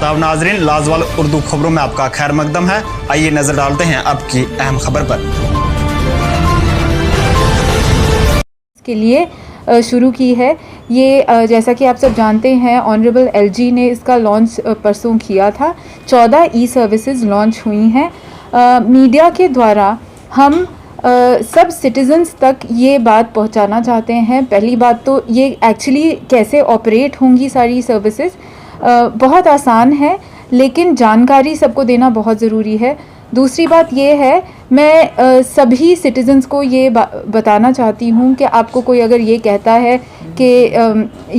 तब नाजरीन, लाजवाल उर्दू खबरों में आपका खैर मकदम है। आइए नजर डालते हैं अब की अहम खबर पर। के लिए शुरू की है ये, जैसा कि आप सब जानते हैं, ऑनरेबल एलजी ने इसका लॉन्च परसों किया था। 14 ई सर्विसेज लॉन्च हुई हैं। मीडिया के द्वारा हम सब सिटीजन्स तक ये बात पहुंचाना चाहते हैं। पहली बात तो ये एक्चुअली कैसे ऑपरेट होंगी सारी सर्विसेज, बहुत आसान है, लेकिन जानकारी सबको देना बहुत ज़रूरी है। दूसरी बात ये है, मैं सभी सिटीजन्स को ये बताना चाहती हूँ कि आपको कोई अगर ये कहता है कि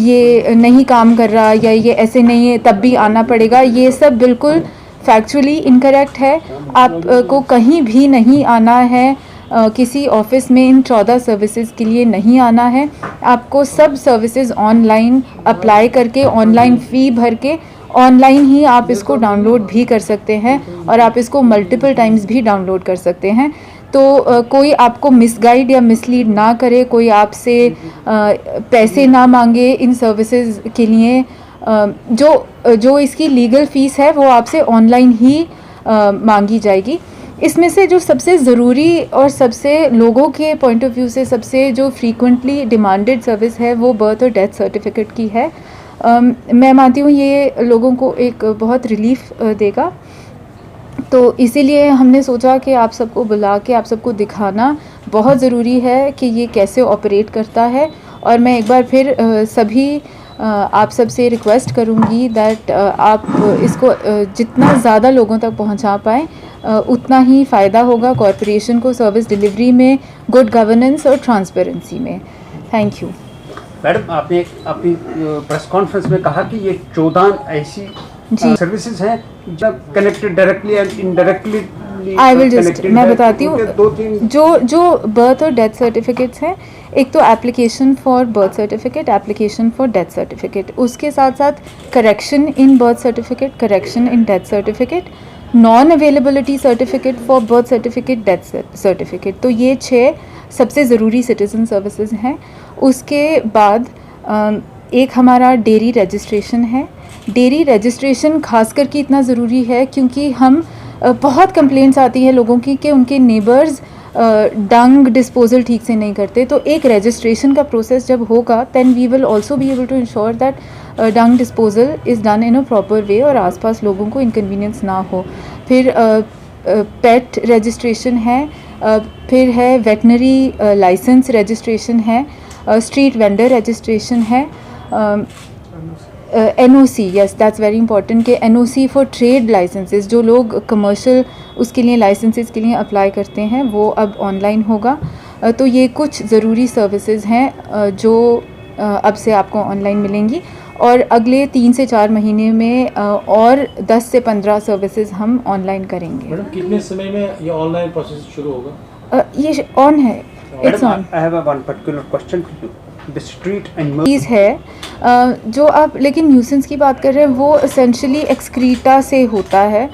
ये नहीं काम कर रहा या ये ऐसे नहीं है तब भी आना पड़ेगा, ये सब बिल्कुल फैक्चुअली इनकरेक्ट है। आपको कहीं भी नहीं आना है, किसी ऑफिस में इन 14 सर्विसेज के लिए नहीं आना है। आपको सब सर्विसेज ऑनलाइन अप्लाई करके, ऑनलाइन फ़ी भर के, ऑनलाइन ही आप इसको डाउनलोड भी कर सकते हैं और आप इसको मल्टीपल टाइम्स भी डाउनलोड कर सकते हैं। तो कोई आपको मिसगाइड या मिसलीड ना करे, कोई आपसे पैसे ना मांगे इन सर्विसेज के लिए। जो इसकी लीगल फ़ीस है वो आपसे ऑनलाइन ही मांगी जाएगी। इसमें से जो सबसे ज़रूरी और सबसे लोगों के पॉइंट ऑफ व्यू से सबसे जो फ्रीक्वेंटली डिमांडेड सर्विस है वो बर्थ और डेथ सर्टिफिकेट की है। मैं मानती हूँ ये लोगों को एक बहुत रिलीफ देगा। तो इसीलिए हमने सोचा कि आप सबको बुला के आप सबको दिखाना बहुत ज़रूरी है कि ये कैसे ऑपरेट करता है। और मैं एक बार फिर सभी आप सबसे रिक्वेस्ट करूँगी दैट आप इसको जितना ज़्यादा लोगों तक पहुँचा पाएँ उतना ही फ़ायदा होगा कॉरपोरेशन को सर्विस डिलीवरी में, गुड गवर्नेंस और ट्रांसपेरेंसी में। Thank you. मैडम, आपने अपनी प्रेस कॉन्फ्रेंस में कहा कि ये 14 ऐसी सर्विसेज हैं जो connected directly and indirectly. I will just, मैं बताती हूँ जो बर्थ और डेथ सर्टिफिकेट्स हैं। एक तो application for birth certificate, application for death certificate, उसके साथ साथ correction in birth certificate, correction in death certificate, non availability certificate for birth certificate, death certificate. तो ये 6 सबसे ज़रूरी सिटीज़न सर्विसेज हैं। उसके बाद एक हमारा डेयरी रजिस्ट्रेशन है। डेयरी रजिस्ट्रेशन खास करके इतना ज़रूरी है क्योंकि हम बहुत कंप्लेंट्स आती हैं लोगों की कि उनके नेबर्स डंग डिस्पोजल ठीक से नहीं करते। तो एक रजिस्ट्रेशन का प्रोसेस जब होगा then we will also be able to ensure that dung disposal is done in a proper way और आसपास लोगों को इनकन्वीनियंस ना हो। फिर पेट रजिस्ट्रेशन है, फिर है वेटनरी लाइसेंस रजिस्ट्रेशन है, स्ट्रीट वेंडर रजिस्ट्रेशन है, NOC, yes that's very important कि NOC फॉर ट्रेड लाइसेंसेस, जो लोग कमर्शियल उसके लिए लाइसेंसेस के लिए अप्लाई करते हैं वो अब ऑनलाइन होगा। तो ये कुछ ज़रूरी सर्विसेज हैं जो अब से आपको ऑनलाइन मिलेंगी और अगले 3 से 4 महीने में और 10 से 15 सर्विसेज हम ऑनलाइन करेंगे। मैडम, कितने समय में ये ऑनलाइन प्रोसेस शुरू होगा? ये ऑन है, it's on. I have one particular question to you. The street and चीज़ है जो आप लेकिन न्यूसेंस की बात कर रहे हैं वो एसेंशियली एक्सक्रीटा से होता है।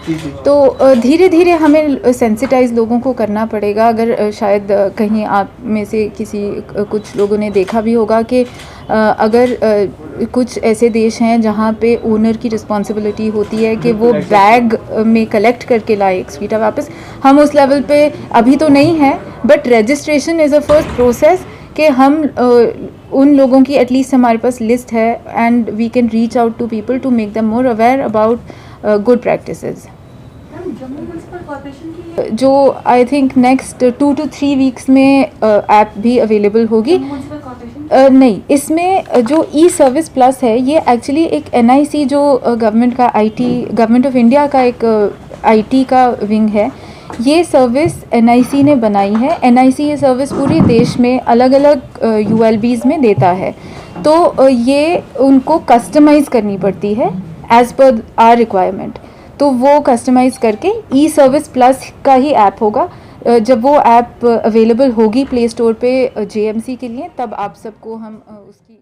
तो धीरे धीरे हमें सेंसिटाइज लोगों को करना पड़ेगा। अगर शायद कहीं आप में से कुछ लोगों ने देखा भी होगा कि अगर कुछ ऐसे देश हैं जहाँ पे ओनर की रिस्पॉन्सिबिलिटी होती है कि वो बैग में कलेक्ट करके लाए एक्सक्रीटा वापस। हम उस लेवल पे अभी तो नहीं है, but registration is a first process कि हम उन लोगों की एटलीस्ट हमारे पास लिस्ट है and we can reach out to people to make them more aware about good practices. जो I think next 2 to 3 weeks में ऐप भी अवेलेबल होगी। नहीं, इसमें जो ई सर्विस प्लस है ये एक्चुअली एक NIC जो गवर्नमेंट ऑफ इंडिया का एक IT का विंग है। ये सर्विस NIC ने बनाई है। NIC ये सर्विस पूरे देश में अलग अलग ULBs में देता है। तो ये उनको कस्टमाइज़ करनी पड़ती है एज़ पर आर रिक्वायरमेंट। तो वो कस्टमाइज़ करके ई सर्विस प्लस का ही ऐप होगा। जब वो ऐप अवेलेबल होगी प्ले स्टोर पे JMC के लिए, तब आप सबको हम उसकी